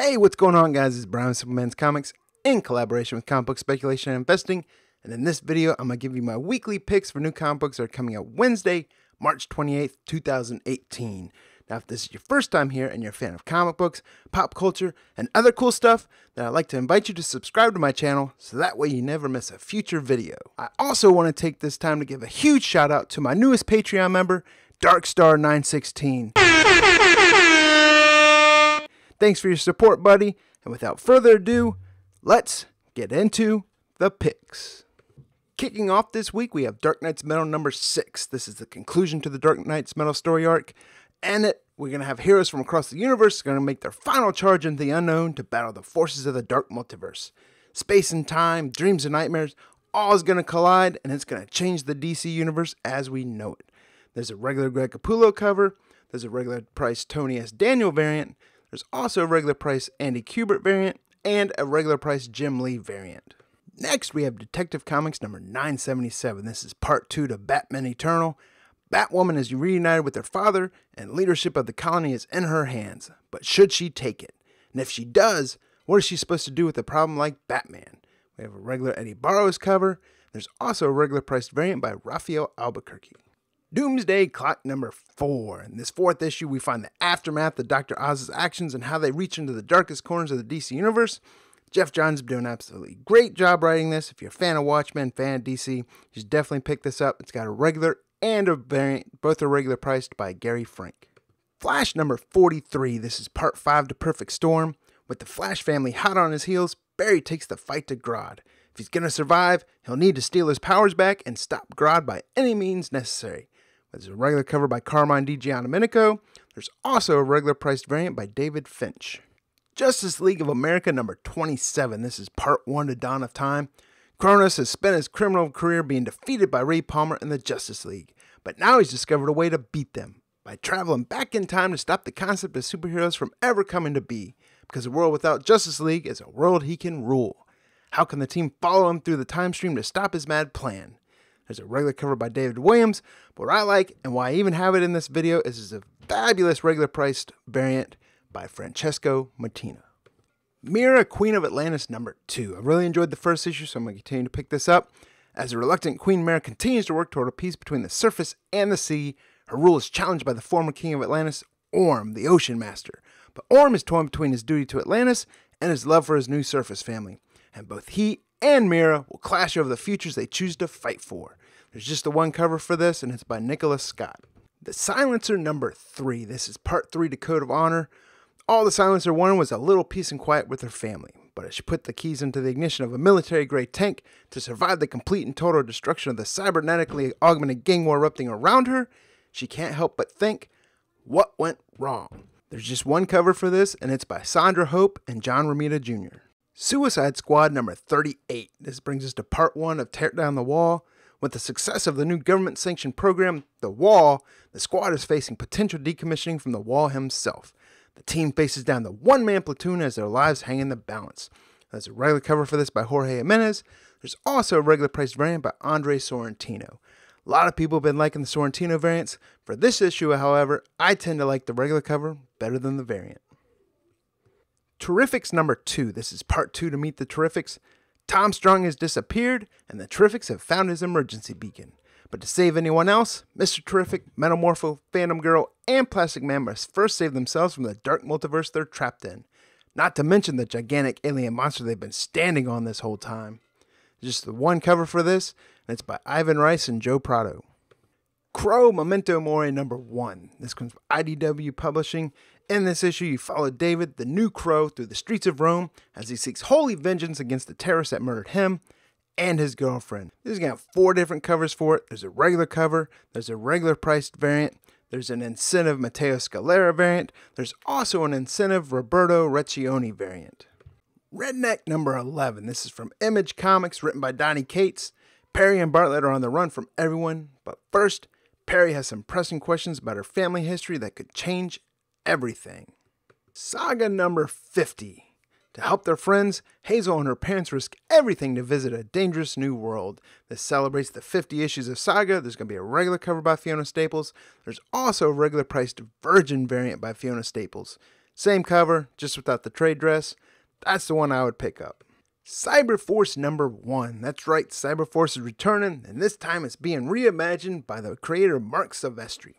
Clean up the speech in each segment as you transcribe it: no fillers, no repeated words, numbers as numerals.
Hey, what's going on, guys? It's Brian with Simpleman's Comics in collaboration with Comic Book Speculation and Investing. And in this video, I'm going to give you my weekly picks for new comic books that are coming out Wednesday, March 28th, 2018. Now, if this is your first time here and you're a fan of comic books, pop culture, and other cool stuff, then I'd like to invite you to subscribe to my channel so that way you never miss a future video. I also want to take this time to give a huge shout out to my newest Patreon member, Darkstar916. Thanks for your support, buddy. And without further ado, let's get into the picks. Kicking off this week, we have Dark Knight's Metal number 6. This is the conclusion to the Dark Knight's Metal story arc. And we're going to have heroes from across the universe going to make their final charge into the unknown to battle the forces of the dark multiverse. Space and time, dreams and nightmares, all is going to collide, and it's going to change the DC universe as we know it. There's a regular Greg Capullo cover. There's a regular price Tony S. Daniel variant. There's also a regular price Andy Kubert variant and a regular price Jim Lee variant. Next, we have Detective Comics number 977. This is part 2 to Batman Eternal. Batwoman is reunited with her father, and leadership of the colony is in her hands. But should she take it? And if she does, what is she supposed to do with a problem like Batman? We have a regular Eddie Barrows cover. There's also a regular priced variant by Raphael Albuquerque. Doomsday Clock number 4. In this 4th issue, we find the aftermath of Dr. Oz's actions and how they reach into the darkest corners of the DC universe. Jeff Johns is doing an absolutely great job writing this. If you're a fan of Watchmen, fan of DC, you should definitely pick this up. It's got a regular and a variant, both are regular priced by Gary Frank. Flash number 43. This is part 5 to Perfect Storm. With the Flash family hot on his heels, Barry takes the fight to Grodd. If he's going to survive, he'll need to steal his powers back and stop Grodd by any means necessary. There's a regular cover by Carmine DiGiandomenico. There's also a regular priced variant by David Finch. Justice League of America number 27. This is part 1 to Dawn of Time. Kronos has spent his criminal career being defeated by Ray Palmer and the Justice League, but now he's discovered a way to beat them by traveling back in time to stop the concept of superheroes from ever coming to be, because a world without Justice League is a world he can rule. How can the team follow him through the time stream to stop his mad plan? There's a regular cover by David Williams, but what I like, and why I even have it in this video, is a fabulous regular priced variant by Francesco Mattina. Mira, Queen of Atlantis number 2. I really enjoyed the first issue, so I'm going to continue to pick this up. As the reluctant Queen Mira continues to work toward a peace between the surface and the sea, her rule is challenged by the former king of Atlantis, Orm, the Ocean Master. But Orm is torn between his duty to Atlantis and his love for his new surface family, and both he and Mira will clash over the futures they choose to fight for. There's just the one cover for this, and it's by Nicholas Scott. The Silencer number 3. This is part 3 to Code of Honor. All the Silencer wanted was a little peace and quiet with her family, but as she put the keys into the ignition of a military-grade tank to survive the complete and total destruction of the cybernetically augmented gang war erupting around her, she can't help but think, what went wrong? There's just one cover for this, and it's by Sandra Hope and John Romita Jr. Suicide Squad number 38. This brings us to part 1 of Tear Down the Wall. With the success of the new government-sanctioned program, The Wall, the squad is facing potential decommissioning from The Wall himself. The team faces down the one-man platoon as their lives hang in the balance. There's a regular cover for this by Jorge Jimenez. There's also a regular priced variant by Andre Sorrentino. A lot of people have been liking the Sorrentino variants. For this issue, however, I tend to like the regular cover better than the variant. Terrifics number 2. This is part 2 to Meet the Terrifics. Tom Strong has disappeared, and the Terrifics have found his emergency beacon. But to save anyone else, Mr. Terrific, Metamorpho, Phantom Girl, and Plastic Man must first save themselves from the dark multiverse they're trapped in. Not to mention the gigantic alien monster they've been standing on this whole time. Just the one cover for this, and it's by Ivan Rice and Joe Prado. Crow Memento Mori number 1. This comes from IDW Publishing. In this issue, you follow David, the new Crow, through the streets of Rome as he seeks holy vengeance against the terrorists that murdered him and his girlfriend. This is going to have 4 different covers for it. There's a regular cover, there's a regular priced variant, there's an incentive Matteo Scalera variant, there's also an incentive Roberto Recchioni variant. Redneck number 11. This is from Image Comics, written by Donnie Cates. Perry and Bartlett are on the run from everyone, but first, Perry has some pressing questions about her family history that could change everything. Saga number 50. To help their friends, Hazel and her parents risk everything to visit a dangerous new world. This celebrates the 50 issues of Saga. There's going to be a regular cover by Fiona Staples. There's also a regular priced Virgin variant by Fiona Staples. Same cover, just without the trade dress. That's the one I would pick up. Cyberforce number 1. That's right, Cyberforce is returning, and this time it's being reimagined by the creator Mark Silvestri.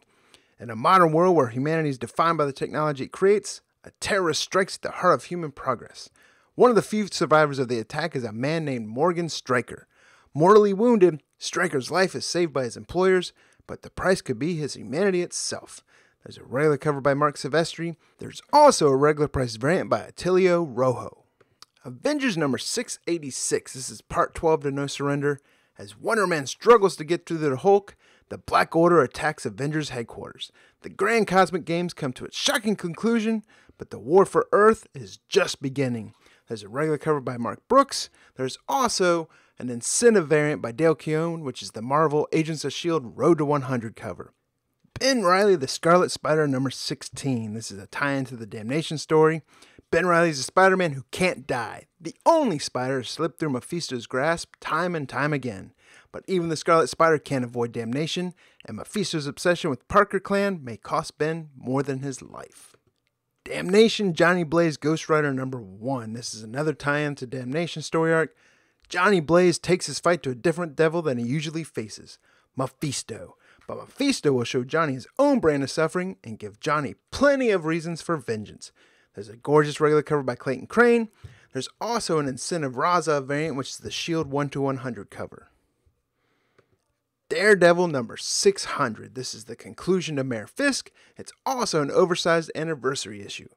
In a modern world where humanity is defined by the technology it creates, a terrorist strikes at the heart of human progress. One of the few survivors of the attack is a man named Morgan Stryker. Mortally wounded, Stryker's life is saved by his employers, but the price could be his humanity itself. There's a regular cover by Mark Silvestri. There's also a regular priced variant by Attilio Rojo. Avengers number 686. This is part 12 to No Surrender. As Wonder Man struggles to get through the Hulk, the Black Order attacks Avengers Headquarters. The grand cosmic games come to its shocking conclusion, but the war for Earth is just beginning. There's a regular cover by Mark Brooks. There's also an incentive variant by Dale Keown, which is the Marvel Agents of S.H.I.E.L.D. Road to 100 cover. Ben Reilly, the Scarlet Spider number 16. This is a tie-in to the Damnation story. Ben Reilly's a Spider-Man who can't die. The only spider to slip through Mephisto's grasp time and time again. But even the Scarlet Spider can't avoid damnation, and Mephisto's obsession with Parker Clan may cost Ben more than his life. Damnation, Johnny Blaze Ghost Rider number 1. This is another tie-in to Damnation story arc. Johnny Blaze takes his fight to a different devil than he usually faces, Mephisto. But Mephisto will show Johnny his own brand of suffering and give Johnny plenty of reasons for vengeance. There's a gorgeous regular cover by Clayton Crane. There's also an incentive Raza variant, which is the S.H.I.E.L.D. 1 to 100 cover. Daredevil number 600. This is the conclusion to Mayor Fisk. It's also an oversized anniversary issue.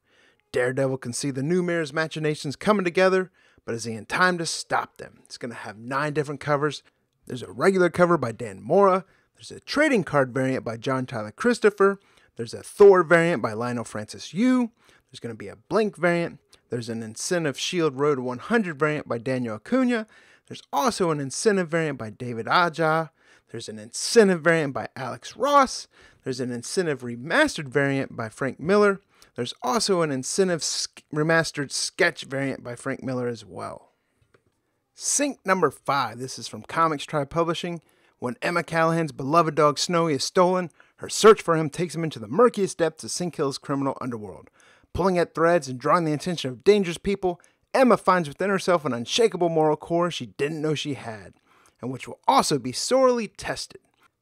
Daredevil can see the new mayor's machinations coming together, but is he in time to stop them? It's going to have 9 different covers. There's a regular cover by Dan Mora. There's a trading card variant by John Tyler Christopher. There's a Thor variant by Lionel Francis Yu. There's going to be a Blink variant. There's an incentive S.H.I.E.L.D. Road to 100 variant by Daniel Acuna. There's also an incentive variant by David Aja. There's an incentive variant by Alex Ross. There's an incentive remastered variant by Frank Miller. There's also an incentive remastered sketch variant by Frank Miller as well. Sync number 5. This is from Comics Tribe Publishing. When Emma Callahan's beloved dog Snowy is stolen, her search for him takes him into the murkiest depths of Sink Hill's criminal underworld. Pulling at threads and drawing the attention of dangerous people, Emma finds within herself an unshakable moral core she didn't know she had, and which will also be sorely tested.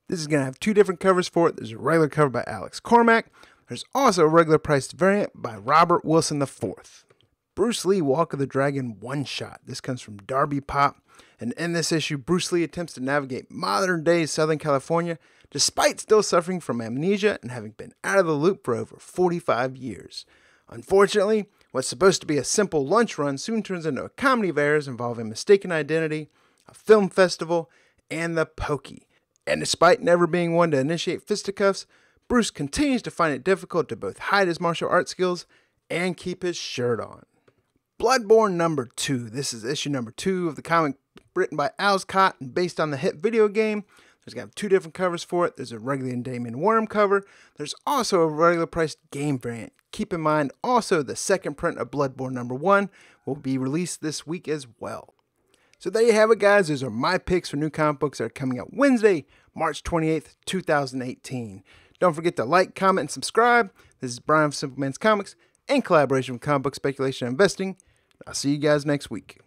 This is going to have 2 different covers for it. There's a regular cover by Alex Cormack. There's also a regular priced variant by Robert Wilson IV. Bruce Lee Walk of the Dragon one-shot. This comes from Darby Pop, and in this issue, Bruce Lee attempts to navigate modern-day Southern California despite still suffering from amnesia and having been out of the loop for over 45 years. Unfortunately, what's supposed to be a simple lunch run soon turns into a comedy of errors involving mistaken identity, a film festival, and the pokey. And despite never being one to initiate fisticuffs, Bruce continues to find it difficult to both hide his martial arts skills and keep his shirt on. Bloodborne number 2. This is issue number 2 of the comic written by Alscott and based on the hit video game. There's going to have 2 different covers for it. There's a regular and Damien Worm cover. There's also a regular priced game variant. Keep in mind also the second print of Bloodborne number 1 will be released this week as well. So there you have it, guys. Those are my picks for new comic books that are coming out Wednesday, March 28th, 2018. Don't forget to like, comment, and subscribe. This is Brian from Simpleman's Comics in collaboration with Comic Book Speculation and Investing. I'll see you guys next week.